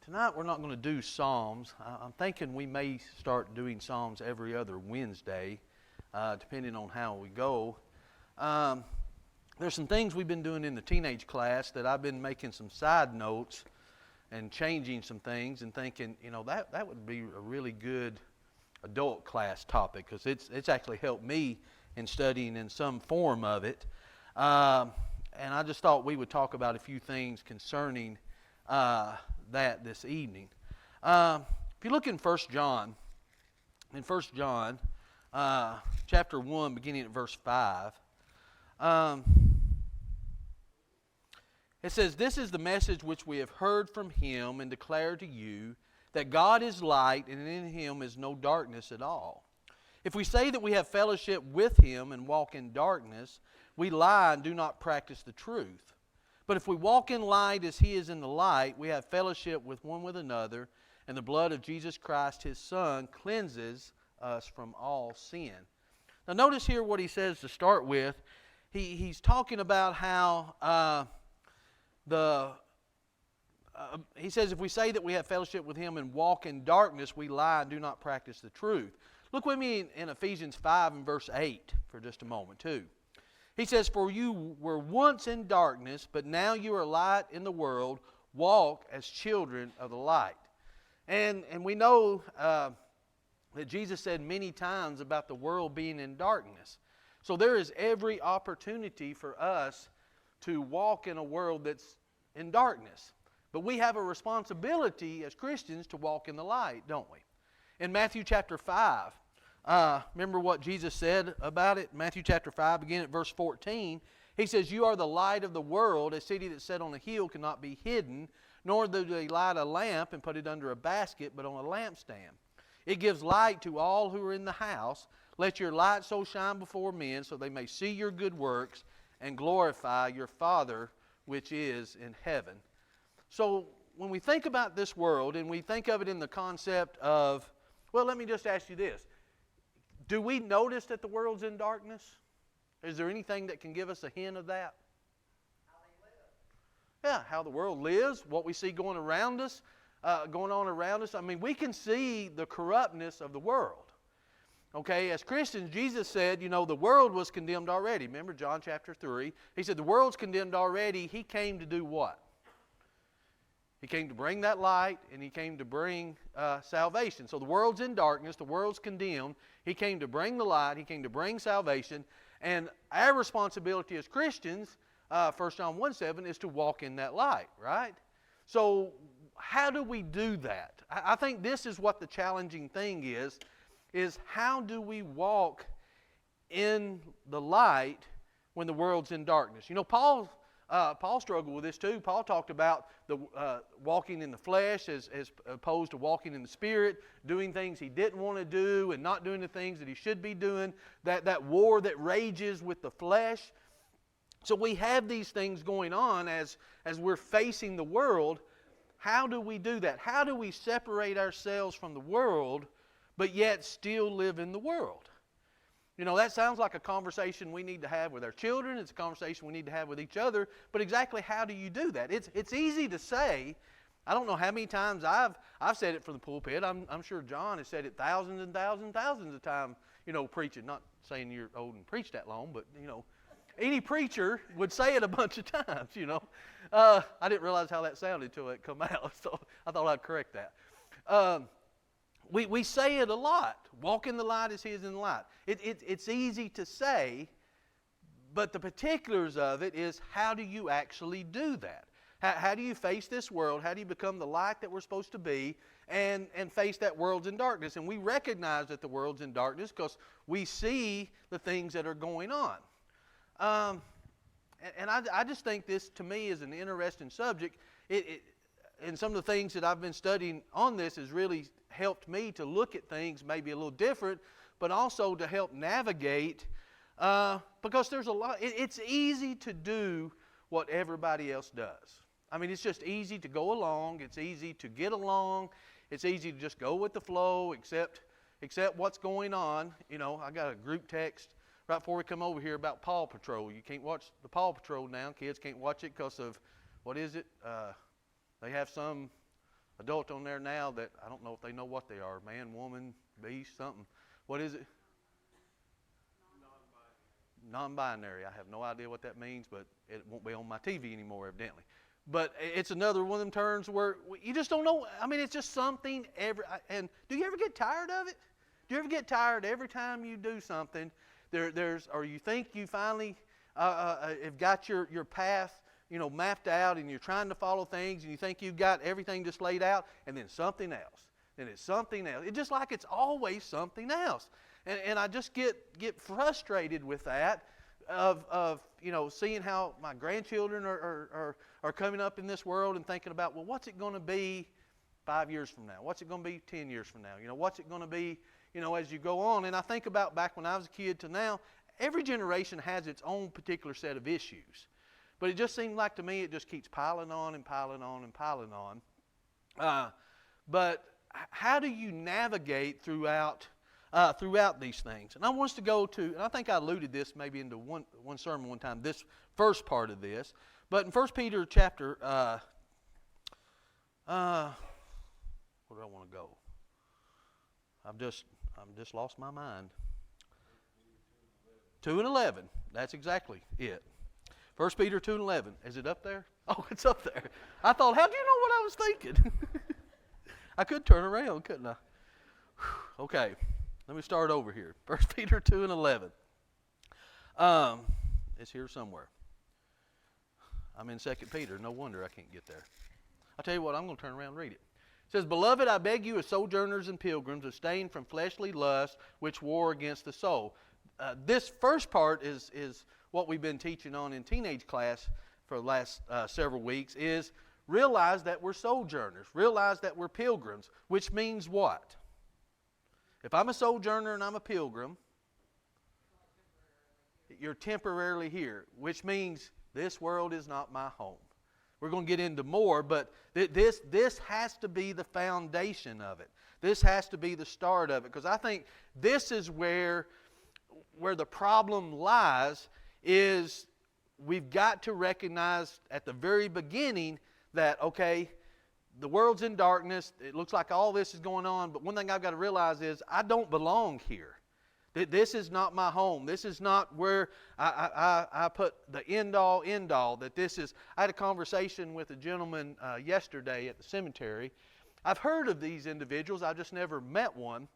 Tonight we're not going to do Psalms. I'm thinking we may start doing Psalms every other Wednesday, depending on how we go. There's some things we've been doing in the teenage class that I've been making some side notes and changing some things and thinking, that would be a really good adult class topic because it's actually helped me in studying in some form of it. And I just thought we would talk about a few things concerning that this evening. If you look in 1 John, chapter 1, beginning at verse 5, it says, "This is the message which we have heard from Him and declare to you, that God is light, and in Him is no darkness at all. If we say that we have fellowship with Him and walk in darkness, we lie and do not practice the truth. But if we walk in light as He is in the light, we have fellowship with one with another, and the blood of Jesus Christ, His Son, cleanses us from all sin." Now notice here what he says to start with. He's talking about how he says, if we say that we have fellowship with Him and walk in darkness, we lie and do not practice the truth. Look with me in Ephesians 5 and verse 8 for just a moment too. He says, "For you were once in darkness, but now you are light in the world. Walk as children of the light." And we know that Jesus said many times about the world being in darkness. So there is every opportunity for us to walk in a world that's in darkness. But we have a responsibility as Christians to walk in the light, don't we? In Matthew chapter 5, remember what Jesus said about it? Matthew chapter 5, beginning at verse 14. He says, "You are the light of the world. A city that's set on a hill cannot be hidden, nor do they light a lamp and put it under a basket, but on a lampstand. It gives light to all who are in the house. Let your light so shine before men, so they may see your good works and glorify your Father which is in heaven." So when we think about this world and we think of it in the concept of, well, let me just ask you this. Do we notice that the world's in darkness? Is there anything that can give us a hint of that? How they live. Yeah, how the world lives, what we see going on around us. I mean, we can see the corruptness of the world. Okay, as Christians, Jesus said, the world was condemned already. Remember John chapter 3. He said the world's condemned already. He came to do what? He came to bring that light, and He came to bring salvation. So the world's in darkness, the world's condemned. He came to bring the light, He came to bring salvation. And our responsibility as Christians, 1 John 1:7, is to walk in that light, right? So how do we do that? I think this is what the challenging thing is how do we walk in the light when the world's in darkness? Paul struggled with this too. Paul talked about the walking in the flesh as opposed to walking in the Spirit, doing things he didn't want to do and not doing the things that he should be doing, that war that rages with the flesh. So we have these things going on as we're facing the world. How do we do that? How do we separate ourselves from the world but yet still live in the world? That sounds like a conversation we need to have with our children. It's a conversation we need to have with each other. But exactly how do you do that? It's easy to say. I don't know how many times I've said it from the pulpit. I'm sure John has said it thousands and thousands and thousands of times, preaching. Not saying you're old and preached that long, but, any preacher would say it a bunch of times, I didn't realize how that sounded until it come out, so I thought I'd correct that. We say it a lot. Walk in the light as He is in the light. It's easy to say, but the particulars of it is how do you actually do that? How do you face this world? How do you become the light that we're supposed to be and face that world's in darkness? And we recognize that the world's in darkness because we see the things that are going on. And I just think this, to me, is an interesting subject. And some of the things that I've been studying on this has really helped me to look at things maybe a little different, but also to help navigate, because there's a lot. It's easy to do what everybody else does. I mean, it's just easy to go along. It's easy to get along. It's easy to just go with the flow, accept what's going on. I got a group text right before we come over here about Paw Patrol. You can't watch the Paw Patrol now. Kids can't watch it because of, what is it? They have some adult on there now that I don't know if they know what they are. Man, woman, beast, something. What is it? Non-binary. I have no idea what that means, but it won't be on my TV anymore, evidently. But it's another one of them terms where you just don't know. I mean, it's just something and do you ever get tired of it? Do you ever get tired every time you do something? Or you think you finally have got your path, mapped out, and you're trying to follow things, and you think you've got everything just laid out, and then something else. Then it's something else. It's just like it's always something else. And I just get frustrated with that of seeing how my grandchildren are coming up in this world and thinking about, well, what's it going to be 5 years from now? What's it going to be 10 years from now? What's it going to be, as you go on? And I think about back when I was a kid to now, every generation has its own particular set of issues. But it just seems like to me it just keeps piling on and piling on and piling on. But how do you navigate throughout these things? And I want us to go to, and I think I alluded this maybe into one sermon one time, this first part of this. But in 1 Peter chapter, where do I want to go? I'm just lost my mind. 2:11. That's exactly it. 1 Peter 2:11. Is it up there? Oh, it's up there. I thought, how do you know what I was thinking? I could turn around, couldn't I? Okay, let me start over here. 1 Peter 2:11. It's here somewhere. I'm in 2 Peter. No wonder I can't get there. I'll tell you what, I'm going to turn around and read it. It says, Beloved, I beg you as sojourners and pilgrims, abstain from fleshly lusts which war against the soul. This first part is what we've been teaching on in teenage class for the last several weeks, is realize that we're sojourners. Realize that we're pilgrims, which means what? If I'm a sojourner and I'm a pilgrim, you're temporarily here, which means this world is not my home. We're going to get into more, but this has to be the foundation of it. This has to be the start of it, because I think this is where the problem lies, is we've got to recognize at the very beginning that, okay, the world's in darkness, it looks like all this is going on, but one thing I've got to realize is I don't belong here. This is not my home. This is not where I put the end-all, that this is. I had a conversation with a gentleman yesterday at the cemetery. I've heard of these individuals. I've just never met one.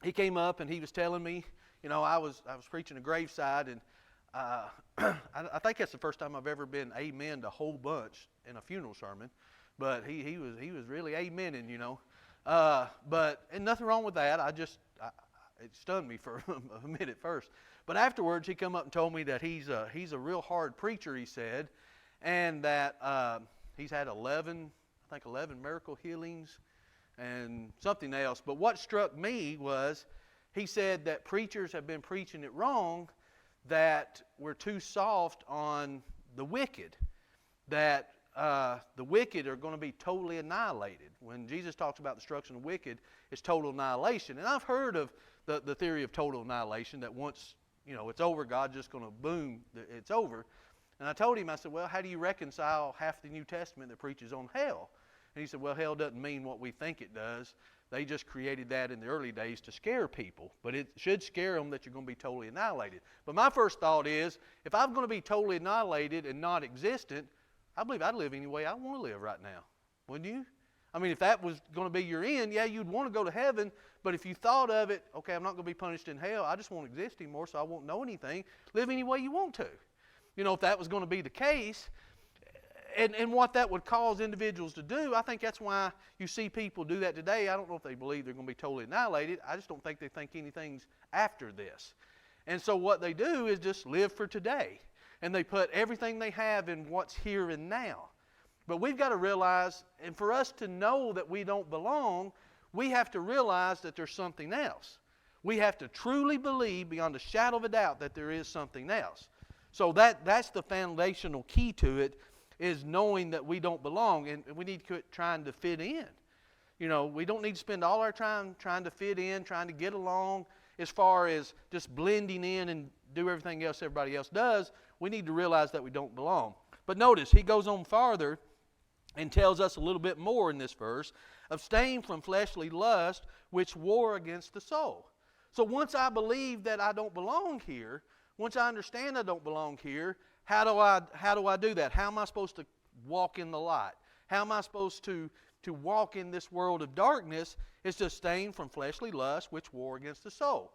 He came up and he was telling me, I was preaching a graveside, and I think that's the first time I've ever been amen to a whole bunch in a funeral sermon. But he was really amening, and nothing wrong with that. It stunned me for a minute first. But afterwards, he come up and told me that he's a real hard preacher, he said, and that he's had 11 miracle healings and something else. But what struck me was he said that preachers have been preaching it wrong, that we're too soft on the wicked, that the wicked are going to be totally annihilated. When Jesus talks about the destruction of the wicked, it's total annihilation. And I've heard of the theory of total annihilation, that once it's over, God's just going to boom, it's over. And I told him, I said, well, how do you reconcile half the New Testament that preaches on hell? And he said, well, hell doesn't mean what we think it does. They just created that in the early days to scare people. But it should scare them that you're going to be totally annihilated. But my first thought is, if I'm going to be totally annihilated and not existent, I believe I'd live any way I want to live right now. Wouldn't you? I mean, if that was going to be your end, yeah, you'd want to go to heaven. But if you thought of it, okay, I'm not going to be punished in hell. I just won't exist anymore, so I won't know anything. Live any way you want to. If that was going to be the case, and what that would cause individuals to do, I think that's why you see people do that today. I don't know if they believe they're going to be totally annihilated. I just don't think they think anything's after this. And so what they do is just live for today. And they put everything they have in what's here and now. But we've got to realize, and for us to know that we don't belong, we have to realize that there's something else. We have to truly believe beyond a shadow of a doubt that there is something else. So that's the foundational key to it, is knowing that we don't belong, and we need to quit trying to fit in. We don't need to spend all our time trying to fit in, trying to get along, as far as just blending in and do everything else everybody else does. We need to realize that we don't belong. But notice, he goes on farther, and tells us a little bit more in this verse. Abstain from fleshly lust, which war against the soul. So once I believe that I don't belong here, once I understand I don't belong here, how do I do that? How am I supposed to walk in the light? How am I supposed to walk in this world of darkness? Is to abstain from fleshly lust, which war against the soul.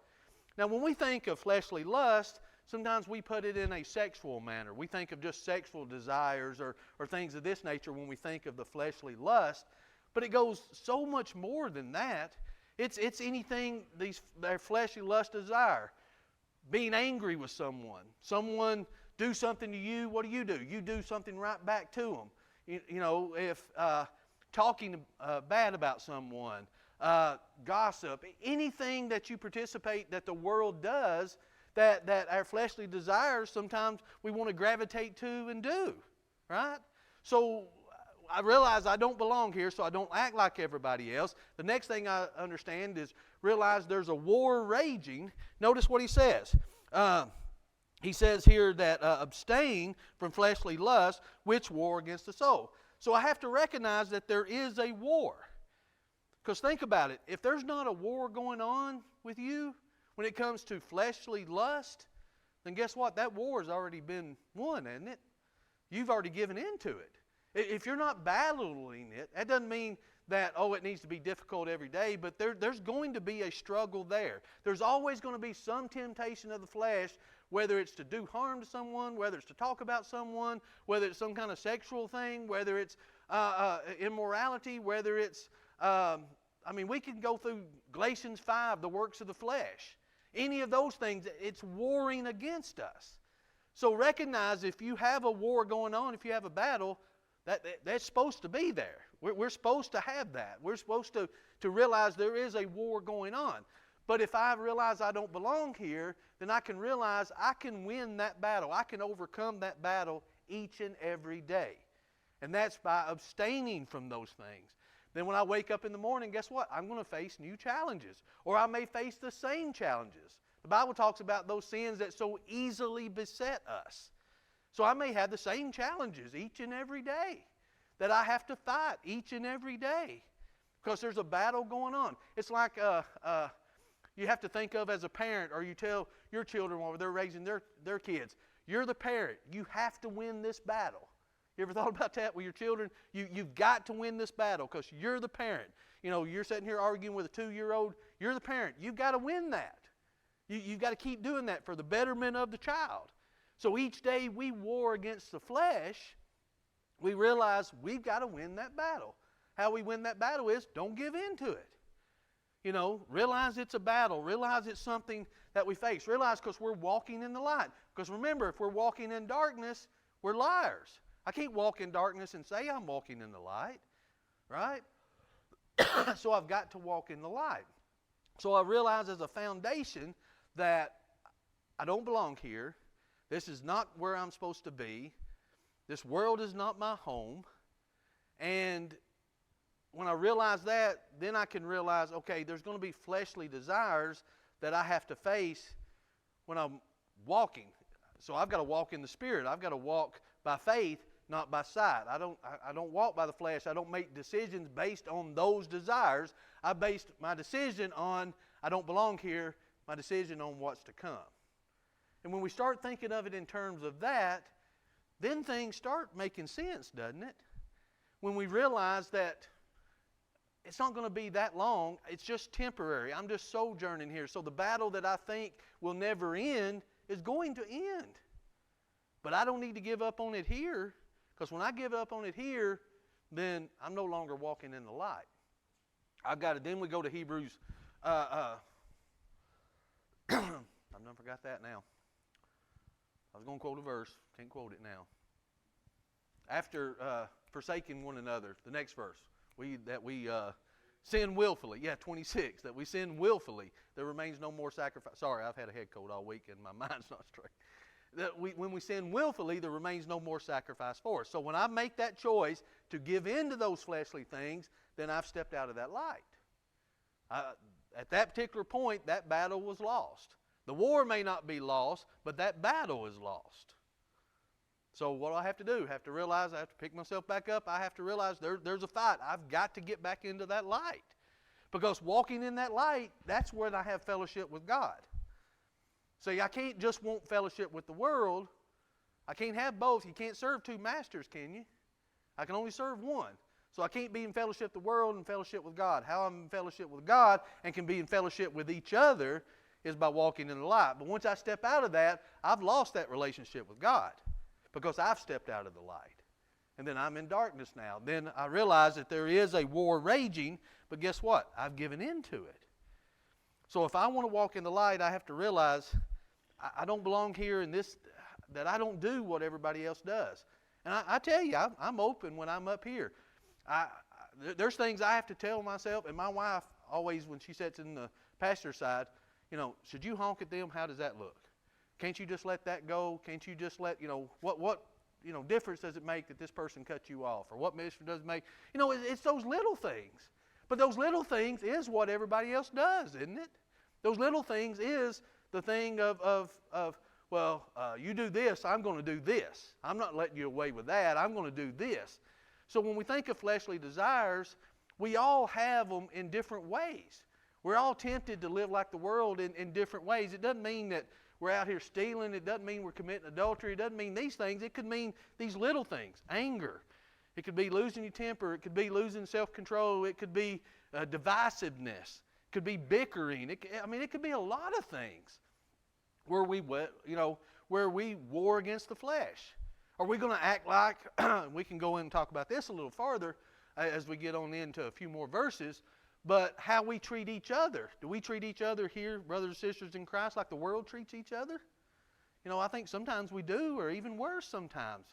Now when we think of fleshly lust, sometimes we put it in a sexual manner. We think of just sexual desires or things of this nature when we think of the fleshly lust. But it goes so much more than that. It's anything their fleshly lust desire. Being angry with someone. Someone do something to you, what do? You do something right back to them. You know, if talking bad about someone, gossip, anything that you participate that the world does, that our fleshly desires sometimes we want to gravitate to and do, right? So I realize I don't belong here, so I don't act like everybody else. The next thing I understand is realize there's a war raging. Notice what he says. He says here that abstain from fleshly lust, which war against the soul. So I have to recognize that there is a war. Because think about it. If there's not a war going on with you when it comes to fleshly lust, then guess what? That war has already been won, hasn't it? You've already given in to it. If you're not battling it, that doesn't mean that, it needs to be difficult every day, but there's going to be a struggle there. There's always going to be some temptation of the flesh, whether it's to do harm to someone, whether it's to talk about someone, whether it's some kind of sexual thing, whether it's immorality, whether it's, we can go through Galatians 5, the works of the flesh. Any of those things, it's warring against us. So recognize if you have a war going on, if you have a battle, that's supposed to be there. We're supposed to have that. We're supposed to realize there is a war going on. But if I realize I don't belong here, then I can realize I can win that battle. I can overcome that battle each and every day. And that's by abstaining from those things. Then when I wake up in the morning, guess what? I'm going to face new challenges. Or I may face the same challenges. The Bible talks about those sins that so easily beset us. So I may have the same challenges each and every day that I have to fight each and every day because there's a battle going on. It's like you have to think of as a parent, or you tell your children while they're raising their kids, you're the parent. You have to win this battle. You ever thought about that with your children? You've got to win this battle because you're the parent. You know, you're sitting here arguing with a 2-year-old. You're the parent. You've got to win that. You've got to keep doing that for the betterment of the child. So each day we war against the flesh, we realize we've got to win that battle. How we win that battle is don't give in to it. You know, realize it's a battle. Realize it's something that we face. Realize because we're walking in the light. Because remember, if we're walking in darkness, we're liars. I can't walk in darkness and say I'm walking in the light, right? So I've got to walk in the light. So I realize as a foundation that I don't belong here. This is not where I'm supposed to be. This world is not my home. And when I realize that, then I can realize, okay, there's going to be fleshly desires that I have to face when I'm walking. So I've got to walk in the Spirit. I've got to walk by faith, not by sight. I don't walk by the flesh. I don't make decisions based on those desires. I based my decision on, I don't belong here, my decision on what's to come. And when we start thinking of it in terms of that, then things start making sense, doesn't it? When we realize that it's not going to be that long, it's just temporary. I'm just sojourning here. So the battle that I think will never end is going to end. But I don't need to give up on it here, because when I give up on it here, then I'm no longer walking in the light. I've got it. Then we go to Hebrews. I've done forgot that now. I was going to quote a verse. Can't quote it now. After forsaking one another, the next verse, we sin willfully. Yeah, 26. That we sin willfully. There remains no more sacrifice. Sorry, I've had a head cold all week and my mind's not straight. That when we sin willfully, there remains no more sacrifice for us. So when I make that choice to give in to those fleshly things, then I've stepped out of that light. At that particular point, that battle was lost. The war may not be lost, but that battle is lost. So what do I have to do? I have to realize I have to pick myself back up. I have to realize there's a fight. I've got to get back into that light. Because walking in that light, that's when I have fellowship with God. See, I can't just want fellowship with the world. I can't have both. You can't serve two masters, can you? I can only serve one. So I can't be in fellowship with the world and fellowship with God. How I'm in fellowship with God and can be in fellowship with each other is by walking in the light. But once I step out of that, I've lost that relationship with God because I've stepped out of the light. And then I'm in darkness now. Then I realize that there is a war raging, but guess what? I've given in to it. So if I want to walk in the light, I have to realize I don't belong here in this, that I don't do what everybody else does. And I tell you, I'm open when I'm up here. There's things I have to tell myself, and my wife always, when she sits in the passenger side, should you honk at them? How does that look? Can't you just let that go? Can't you just let, what difference does it make that this person cut you off? Or what difference does it make? It's those little things. But those little things is what everybody else does, isn't it? Those little things is the thing of you do this, I'm going to do this. I'm not letting you away with that. I'm going to do this. So when we think of fleshly desires, we all have them in different ways. We're all tempted to live like the world in different ways. It doesn't mean that we're out here stealing. It doesn't mean we're committing adultery. It doesn't mean these things. It could mean these little things. Anger. It could be losing your temper. It could be losing self-control. It could be divisiveness. It could be bickering. It could be a lot of things where we war against the flesh. Are we going to act like, we can go in and talk about this a little farther as we get on into a few more verses, but how we treat each other. Do we treat each other here, brothers and sisters in Christ, like the world treats each other? I think sometimes we do, or even worse sometimes,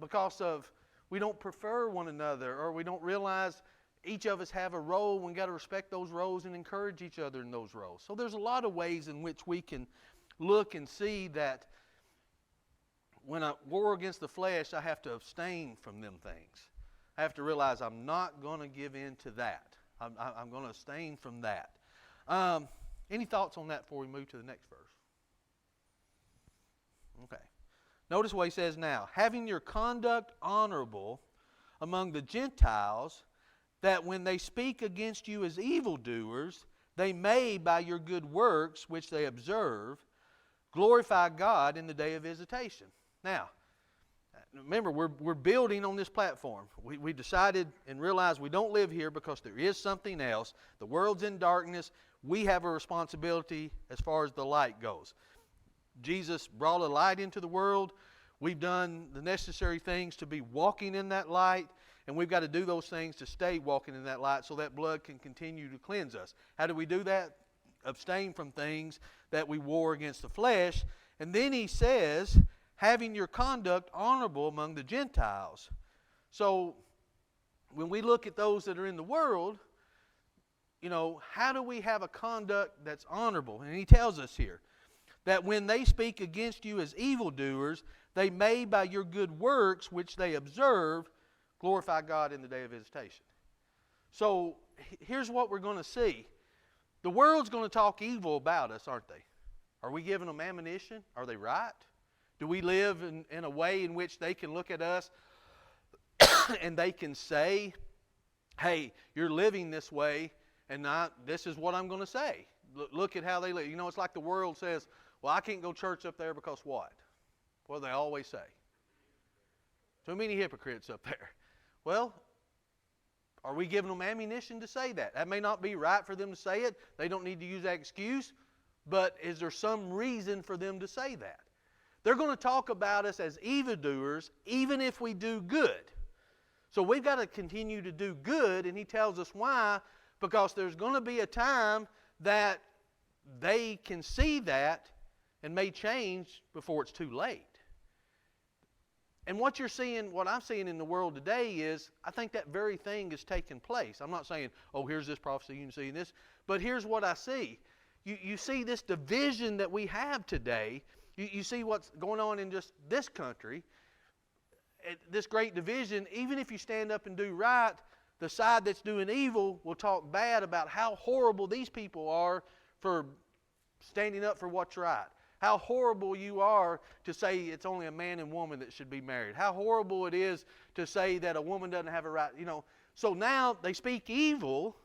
because of we don't prefer one another, or we don't realize each of us have a role. We've got to respect those roles and encourage each other in those roles. So there's a lot of ways in which we can look and see that when I war against the flesh, I have to abstain from them things. I have to realize I'm not going to give in to that. I'm going to abstain from that. Any thoughts on that before we move to the next verse? Okay. Notice what he says now. Having your conduct honorable among the Gentiles, that when they speak against you as evildoers, they may, by your good works, which they observe, glorify God in the day of visitation. Now, remember, we're building on this platform. We decided and realized we don't live here because there is something else. The world's in darkness. We have a responsibility as far as the light goes. Jesus brought a light into the world. We've done the necessary things to be walking in that light, and we've got to do those things to stay walking in that light so that blood can continue to cleanse us. How do we do that? Abstain from things that we war against the flesh. And then he says, having your conduct honorable among the Gentiles. So when we look at those that are in the world, how do we have a conduct that's honorable? And he tells us here that when they speak against you as evildoers, they may by your good works which they observe glorify God in the day of visitation. So here's what we're going to see. The world's going to talk evil about us, aren't they? Are we giving them ammunition? Are they right? Do we live in a way in which they can look at us and they can say, hey, you're living this way, and this is what I'm going to say. Look at how they live. It's like the world says, well, I can't go to church up there because what? What do they always say? Too many hypocrites up there. Well, are we giving them ammunition to say that? That may not be right for them to say it. They don't need to use that excuse. But is there some reason for them to say that? They're going to talk about us as evildoers even if we do good. So we've got to continue to do good, and he tells us why. Because there's going to be a time that they can see that and may change before it's too late. And what I'm seeing in the world today is, I think that very thing is taking place. I'm not saying, oh, here's this prophecy, you can see this. But here's what I see. You see this division that we have today. You see what's going on in just this country. This great division, even if you stand up and do right, the side that's doing evil will talk bad about how horrible these people are for standing up for what's right. how horrible you are to say it's only a man and woman that should be married. How horrible it is to say that a woman doesn't have a right, So now they speak evil,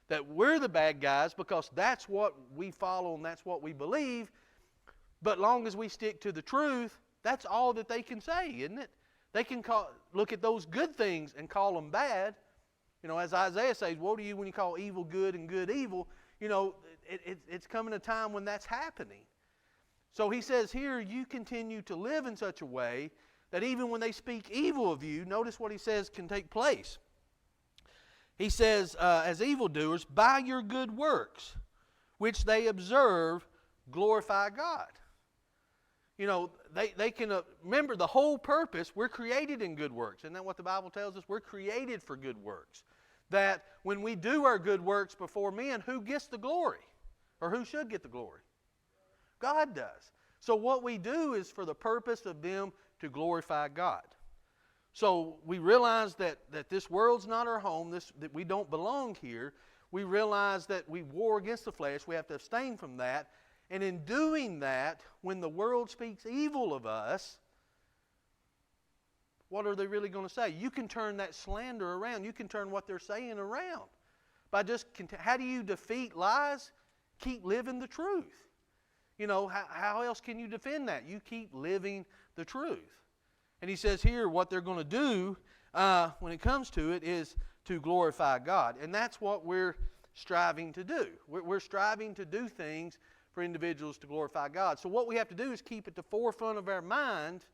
that we're the bad guys because that's what we follow and that's what we believe. But long as we stick to the truth, that's all that they can say, isn't it? They can look at those good things and call them bad. As Isaiah says, woe to you when you call evil good and good evil. It's coming a time when that's happening. So he says here, you continue to live in such a way that even when they speak evil of you, notice what he says can take place. He says, as evildoers, by your good works, which they observe, glorify God. They can remember the whole purpose. We're created in good works. Isn't that what the Bible tells us? We're created for good works. That when we do our good works before men, who gets the glory? Or who should get the glory? God does. So what we do is for the purpose of them to glorify God. So we realize that this world's not our home, that we don't belong here. We realize that we war against the flesh. We have to abstain from that. And in doing that, when the world speaks evil of us, what are they really going to say? You can turn that slander around. You can turn what they're saying around. How do you defeat lies? Keep living the truth. How else can you defend that? You keep living the truth. And he says here what they're going to do when it comes to it is to glorify God. And that's what we're striving to do. We're striving to do things for individuals to glorify God. So what we have to do is keep at the forefront of our mind,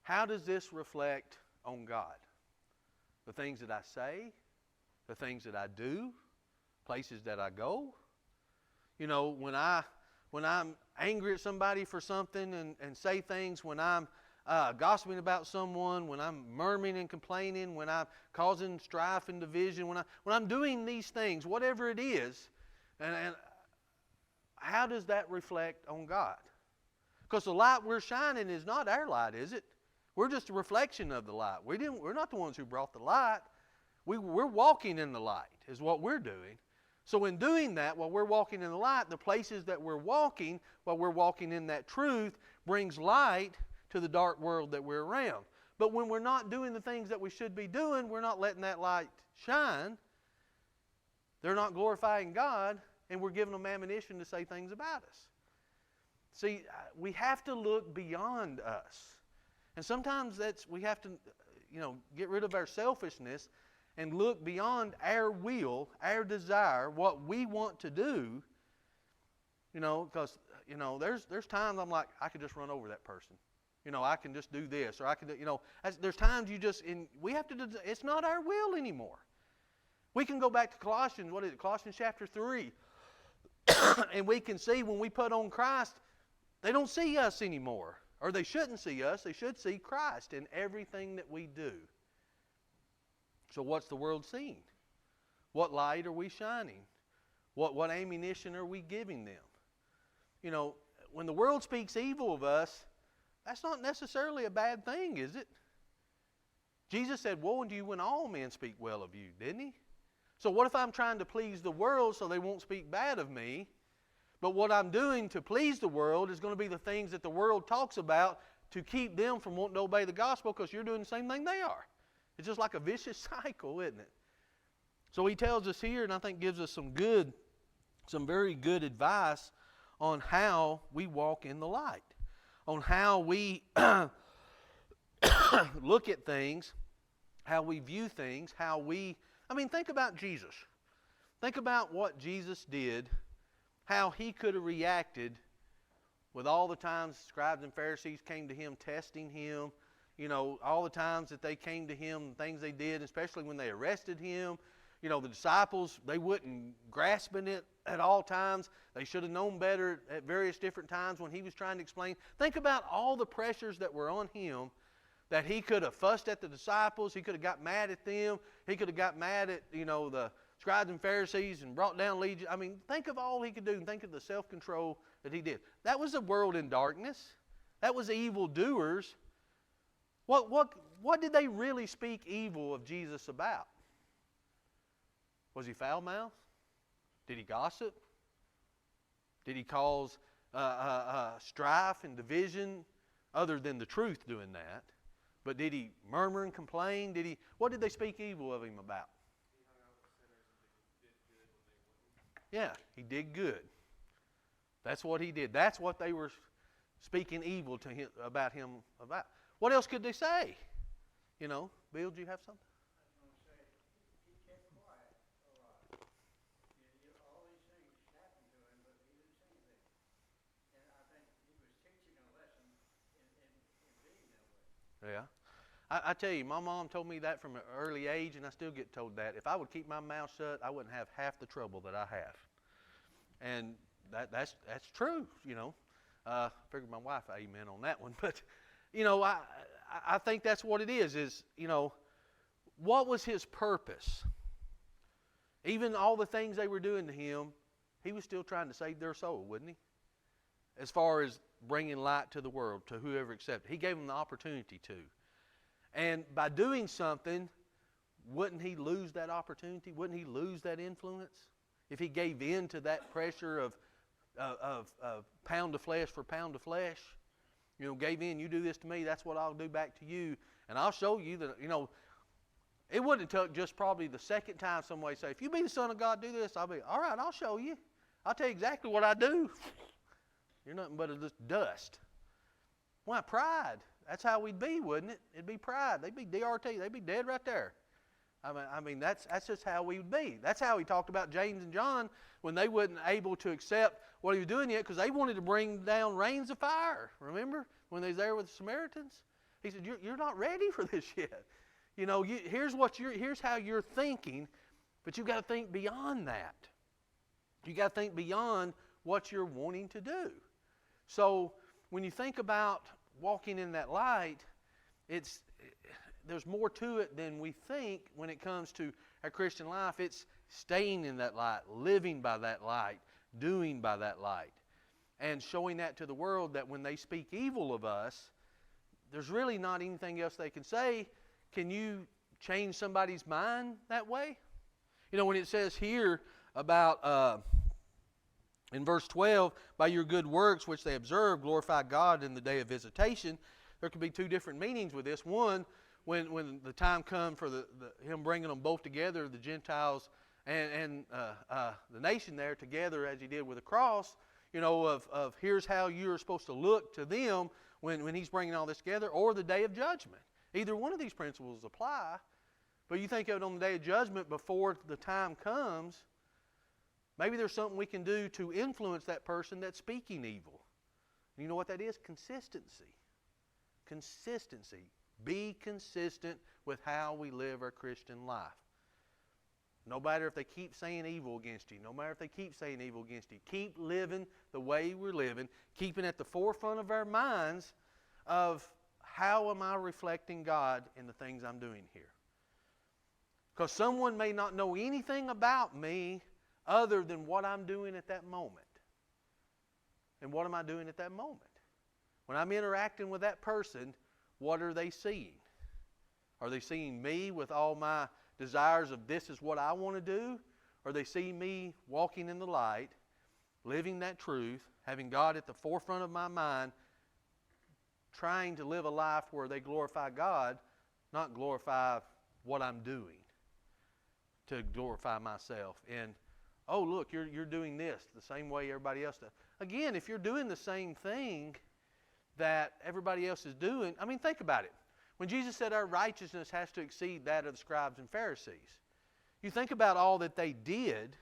how does this reflect on God? The things that I say, the things that I do, places that I go. When I'm angry at somebody for something and say things, when I'm gossiping about someone, when I'm murmuring and complaining, when I'm causing strife and division, when I'm doing these things, whatever it is, and how does that reflect on God? Because the light we're shining is not our light, is it? We're just a reflection of the light. We're not the ones who brought the light. We're walking in the light is what we're doing. So in doing that, while we're walking in the light, the places that we're walking, while we're walking in that truth, brings light to the dark world that we're around. But when we're not doing the things that we should be doing, we're not letting that light shine. They're not glorifying God, and we're giving them ammunition to say things about us. See, we have to look beyond us. And sometimes we have to, get rid of our selfishness and look beyond our will, our desire, what we want to do. Because, there's times I'm like, I could just run over that person. I can just do this, or I can do, there's times we have to do, it's not our will anymore. We can go back to Colossians, Colossians chapter 3, and we can see when we put on Christ, they don't see us anymore, or they shouldn't see us, they should see Christ in everything that we do. So what's the world seeing? What light are we shining? What ammunition are we giving them? When the world speaks evil of us, that's not necessarily a bad thing, is it? Jesus said, woe unto you when all men speak well of you, didn't he? So what if I'm trying to please the world so they won't speak bad of me? But what I'm doing to please the world is going to be the things that the world talks about to keep them from wanting to obey the gospel, because you're doing the same thing they are. It's just like a vicious cycle, isn't it? So he tells us here, and I think gives us some very good advice on how we walk in the light, on how we look at things, how we view things, think about Jesus. Think about what Jesus did, how he could have reacted with all the times scribes and Pharisees came to him testing him, all the times that they came to him, the things they did, especially when they arrested him. The disciples, they wouldn't grasping it at all times. They should have known better at various different times when he was trying to explain. Think about all the pressures that were on him, that he could have fussed at the disciples. He could have got mad at them. He could have got mad at, the scribes and Pharisees and brought down legion. Think of all he could do, and think of the self-control that he did. That was a world in darkness. That was evildoers. What did they really speak evil of Jesus about? Was he foul-mouthed? Did he gossip? Did he cause strife and division other than the truth doing that? But did he murmur and complain? What did they speak evil of him about? Yeah, he did good. That's what he did. That's what they were speaking evil to him about. What else could they say? You know, Bill, do you have something? I was going to say, he kept quiet a lot. All these things happened to him, but he didn't say anything. And I think he was teaching a lesson in being that way. Yeah. I tell you, my mom told me that from an early age, and I still get told that. If I would keep my mouth shut, I wouldn't have half the trouble that I have. And that's true, you know. I figured my wife amen on that one. But, you know, I think that's what it is, you know, what was his purpose? Even all the things they were doing to him, he was still trying to save their soul, wouldn't he? As far as bringing light to the world, to whoever accepted. He gave them the opportunity to. And by doing something, wouldn't he lose that opportunity? Wouldn't he lose that influence? If he gave in to that pressure of pound of flesh for pound of flesh, you know, gave in, you do this to me, that's what I'll do back to you. And I'll show you that, you know, it wouldn't have took just probably the second time somebody say, if you be the Son of God, do this. I'll be, all right, I'll show you. I'll tell you exactly what I do. You're nothing but just dust. Why, pride. That's how we'd be, wouldn't it? It'd be pride. They'd be DRT. They'd be dead right there. I mean, that's just how we would be. That's how he talked about James and John when they wasn't able to accept what he was doing yet because they wanted to bring down rains of fire. Remember when they was there with the Samaritans? He said, "You're not ready for this yet. You know, here's how you're thinking, but you've got to think beyond that. You got to think beyond what you're wanting to do." So when you think about walking in that light, there's more to it than we think when it comes to our Christian life. It's staying in that light, living by that light, doing by that light, and showing that to the world that when they speak evil of us, there's really not anything else they can say. Can you change somebody's mind that way? You know, when it says here about, in verse 12, by your good works which they observe, glorify God in the day of visitation, there could be two different meanings with this. One, when the time comes for him bringing them both together, the Gentiles and the nation there together as he did with the cross, you know, of here's how you're supposed to look to them when he's bringing all this together, or the day of judgment. Either one of these principles apply, but you think of it on the day of judgment before the time comes, maybe there's something we can do to influence that person that's speaking evil. And you know what that is? Consistency. Consistency. Be consistent with how we live our Christian life. No matter if they keep saying evil against you, no matter if they keep saying evil against you, keep living the way we're living, keeping at the forefront of our minds of how am I reflecting God in the things I'm doing here. Because someone may not know anything about me other than what I'm doing at that moment. And what am I doing at that moment? When I'm interacting with that person, what are they seeing? Are they seeing me with all my desires of this is what I want to do? Or are they seeing me walking in the light, living that truth, having God at the forefront of my mind, trying to live a life where they glorify God, not glorify what I'm doing, to glorify myself? And, oh, look, you're doing this the same way everybody else does. Again, if you're doing the same thing that everybody else is doing, I mean, think about it. When Jesus said our righteousness has to exceed that of the scribes and Pharisees, you think about all that they did.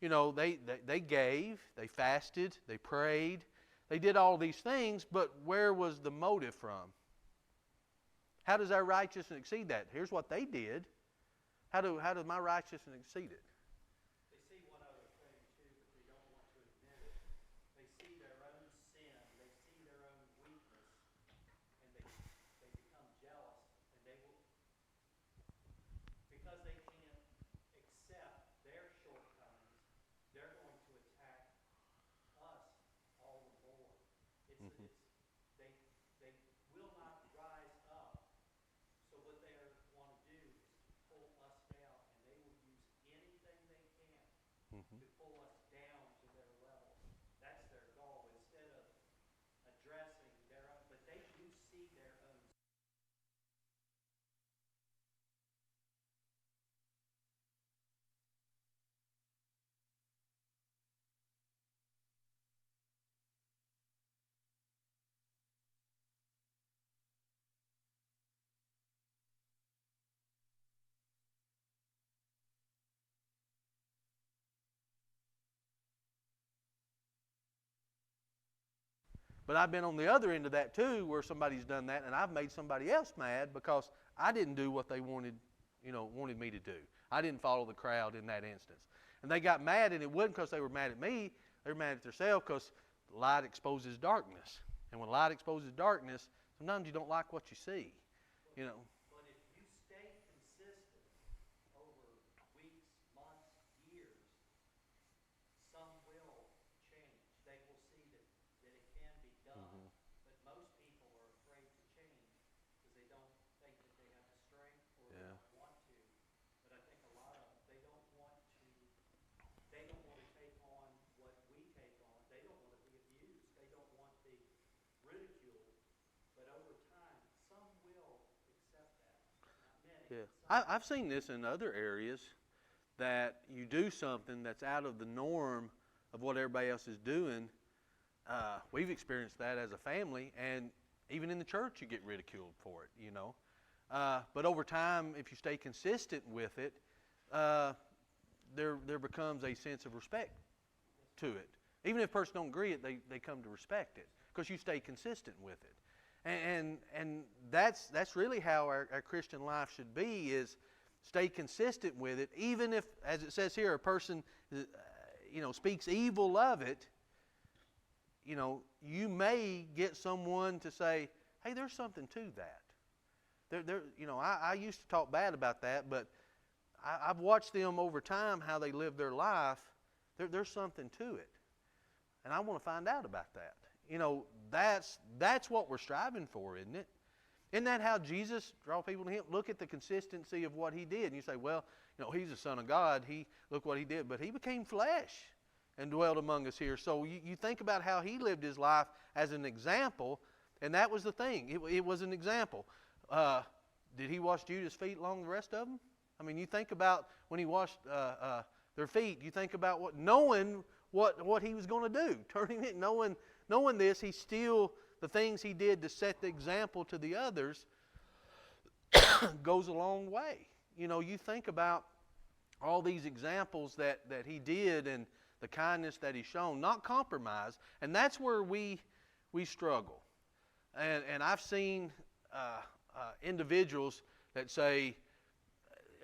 You know, they gave, they fasted, they prayed, they did all these things, but where was the motive from? How does our righteousness exceed that? Here's what they did. How does my righteousness exceed it? They see one other thing too, but they don't want to admit it. They see their own sin, they see their own weakness, and they become jealous, and they will, because they can't accept their shortcomings, they're going to attack us all the more. They will not rise up. So what they want to do is pull us down, and they will use anything they can to pull us down to their level. But I've been on the other end of that too, where somebody's done that, and I've made somebody else mad because I didn't do what they wanted me to do. I didn't follow the crowd in that instance. And they got mad, and it wasn't because they were mad at me. They were mad at themselves because light exposes darkness. And when light exposes darkness, sometimes you don't like what you see. You know. But if you stay consistent over weeks, months, years, some will change. They will see that it can be done. Mhm. But most people are afraid to change because they don't think that they have the strength or they Yeah. don't want to. But I think a lot of them, they don't want to take on what we take on. They don't want to be abused. They don't want the ridicule. But over time, some will accept that. Not many. Yeah. Some I've seen this in other areas, that you do something that's out of the norm of what everybody else is doing. We've experienced that as a family, and even in the church you get ridiculed for it, But over time, if you stay consistent with it, there becomes a sense of respect to it. Even if a person don't agree it, they come to respect it because you stay consistent with it. And that's really how our Christian life should be, is stay consistent with it. Even if, as it says here, a person speaks evil of it, you may get someone to say, hey, there's something to that. I used to talk bad about that, but I've watched them over time, how they live their life. There's something to it. And I want to find out about that. That's what we're striving for, isn't it? Isn't that how Jesus draw people to Him? Look at the consistency of what He did. And you say, well, He's the Son of God. Look what He did. But He became flesh and dwelled among us here. So you think about how He lived His life as an example, and that was the thing. It was an example. Did He wash Judas' feet along the rest of them? I mean, you think about when He washed their feet. You think about knowing what He was going to do, turning it, knowing this, He still, the things He did to set the example to the others goes a long way. You think about all these examples that He did and the kindness that He's shown, not compromise, and that's where we struggle. And I've seen individuals that say,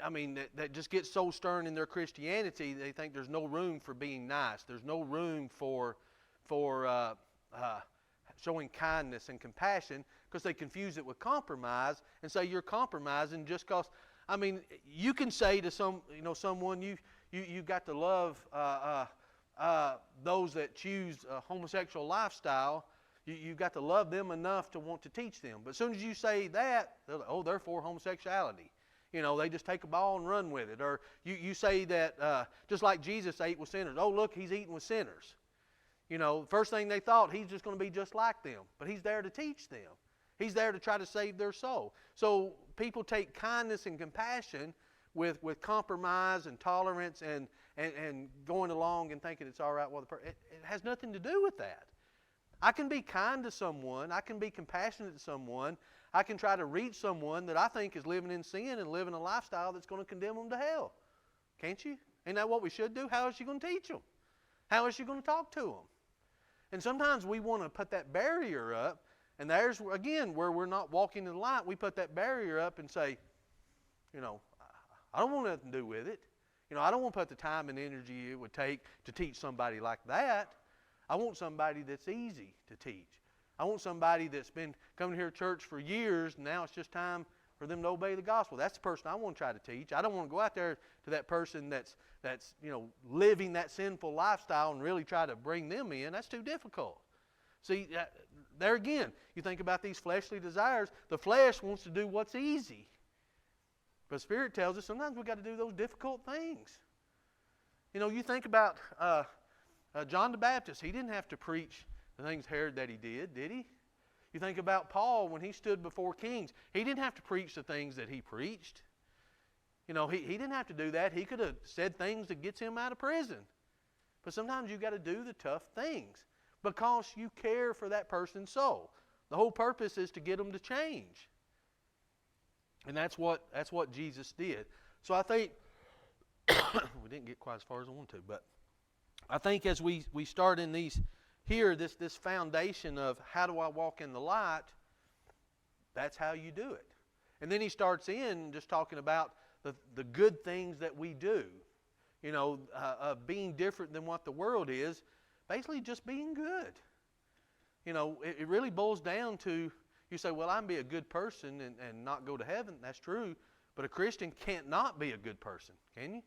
that just get so stern in their Christianity, they think there's no room for being nice. There's no room for showing kindness and compassion, because they confuse it with compromise and say you're compromising just because. You can say to someone you got to love those that choose a homosexual lifestyle. You've got to love them enough to want to teach them. But as soon as you say that, they're like, they're for homosexuality. They just take a ball and run with it. Or you say that just like Jesus ate with sinners. Oh, look, He's eating with sinners. First thing they thought, He's just going to be just like them. But He's there to teach them. He's there to try to save their soul. So people take kindness and compassion with compromise and tolerance and going along and thinking it's all right. Well, it has nothing to do with that. I can be kind to someone. I can be compassionate to someone. I can try to reach someone that I think is living in sin and living a lifestyle that's going to condemn them to hell. Can't you? Ain't that what we should do? How is she going to teach them? How is she going to talk to them? And sometimes we want to put that barrier up, and there's, again, where we're not walking in the light. We put that barrier up and say, I don't want nothing to do with it. I don't want to put the time and energy it would take to teach somebody like that. I want somebody that's easy to teach. I want somebody that's been coming here to church for years, and now it's just time for them to obey the gospel. That's the person I want to try to teach. I don't want to go out there to that person that's living that sinful lifestyle and really try to bring them in. That's too difficult. See, there again, you think about these fleshly desires. The flesh wants to do what's easy. But the Spirit tells us sometimes we've got to do those difficult things. You think about John the Baptist. He didn't have to preach the things Herod that he did he? You think about Paul when he stood before kings. He didn't have to preach the things that he preached. He didn't have to do that. He could have said things that gets him out of prison. But sometimes you've got to do the tough things because you care for that person's soul. The whole purpose is to get them to change. And that's what Jesus did. So I think we didn't get quite as far as I wanted to, but I think as we start in these here, this foundation of how do I walk in the light, that's how you do it. And then he starts in just talking about the good things that we do. You know, being different than what the world is, basically just being good. You know, it really boils down to, you say, well, I can be a good person and not go to heaven. That's true. But a Christian can't not be a good person, can you?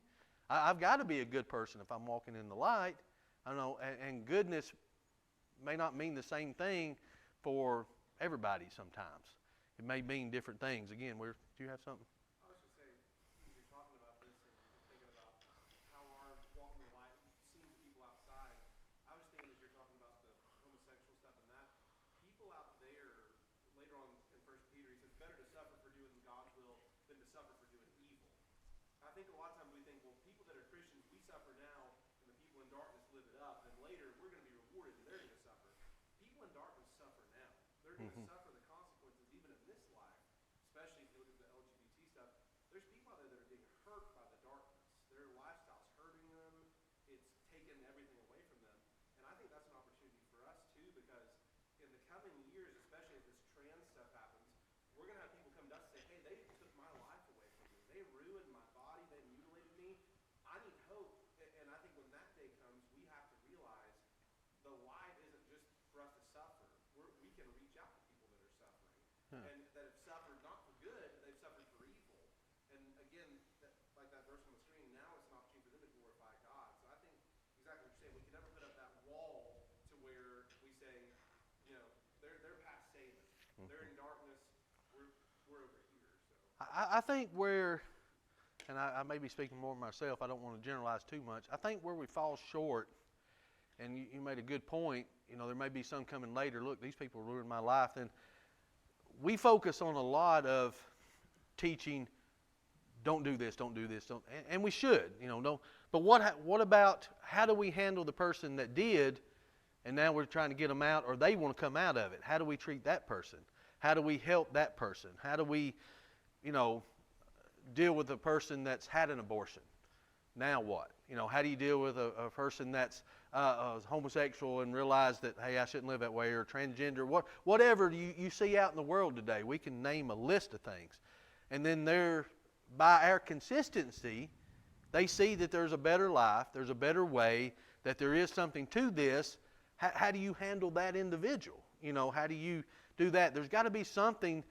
I've got to be a good person if I'm walking in the light. I don't know, and goodness may not mean the same thing for everybody sometimes. It may mean different things. Again, do you have something? I was just saying, as you're talking about this and thinking about how our walking the light, seeing people outside, I was thinking as you're talking about the homosexual stuff and that, people out there, later on in 1 Peter, he says, better to suffer for doing God's will than to suffer for doing evil. I think a lot of times we think, well, people that are Christians, we suffer now, and the people in darkness live it up, and later we're going to be rewarded and they're going to suffer. People in darkness suffer now. They're going to suffer the consequences even in this life, especially if you look at the LGBT stuff. There's people out there that are being hurt by the darkness. Their lifestyle's hurting them. It's taken everything away from them. And I think that's an opportunity for us too, because in the coming years, especially as this trans stuff happens, we're going to have people come to us and say, hey, they took my life away from me. They ruined my body. They mutilated me. I need hope. And I think when that day comes, we have to realize the light isn't just for us to suffer. We can reach out to people that are suffering. Yeah. And that have suffered not for good, but they've suffered for evil. And again, like that verse on the screen, now it's an opportunity for them to glorify God. So I think exactly what you're saying. We can never put up that wall to where we say, you know, they're past saving. They're in darkness. We're over here. So I think where, and I may be speaking more myself, I don't want to generalize too much. I think where we fall short, and you made a good point, you know, there may be some coming later, look, these people ruined my life, and we focus on a lot of teaching, don't do this, and we should, you know, no. But what about, how do we handle the person that did, and now we're trying to get them out, or they want to come out of it? How do we treat that person? How do we help that person? How do we, you know, deal with a person that's had an abortion? Now what? You know, how do you deal with a person that's homosexual and realize that, hey, I shouldn't live that way, or transgender, whatever you see out in the world today? We can name a list of things. And then by our consistency, they see that there's a better life, there's a better way, that there is something to this. How do you handle that individual? You know, how do you do that? There's got to be something.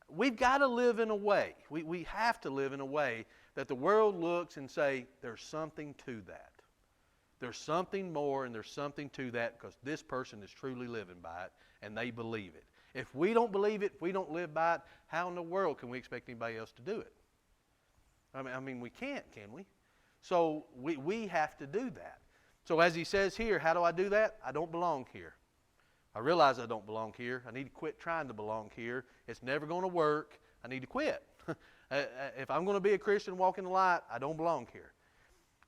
We've got to live in a way. We have to live in a way that the world looks and say, there's something to that. There's something more, and there's something to that, because this person is truly living by it, and they believe it. If we don't believe it, if we don't live by it, how in the world can we expect anybody else to do it? I mean, we can't, can we? So we have to do that. So as he says here, how do I do that? I don't belong here. I realize I don't belong here. I need to quit trying to belong here. It's never going to work. I need to quit. If I'm going to be a Christian, walk in the light, I don't belong here.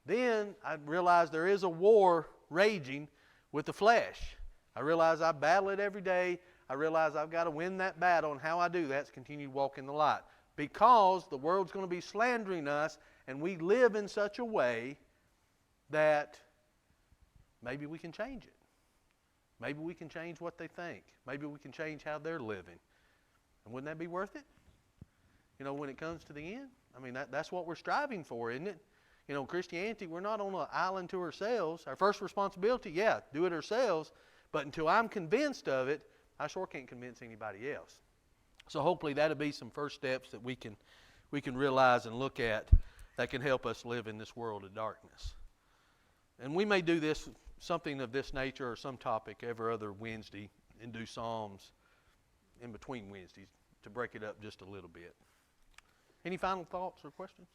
Then I realize there is a war raging with the flesh. I realize I battle it every day. I realize I've got to win that battle, and how I do that is continue to walk in the light. Because the world's going to be slandering us, and we live in such a way that maybe we can change it. Maybe we can change what they think. Maybe we can change how they're living. And wouldn't that be worth it? You know, when it comes to the end? I mean, that's what we're striving for, isn't it? You know, Christianity, we're not on an island to ourselves. Our first responsibility, yeah, do it ourselves. But until I'm convinced of it, I sure can't convince anybody else. So hopefully that'll be some first steps that we can realize and look at that can help us live in this world of darkness. And we may do this, something of this nature or some topic every other Wednesday, and do Psalms in between Wednesdays to break it up just a little bit. Any final thoughts or questions?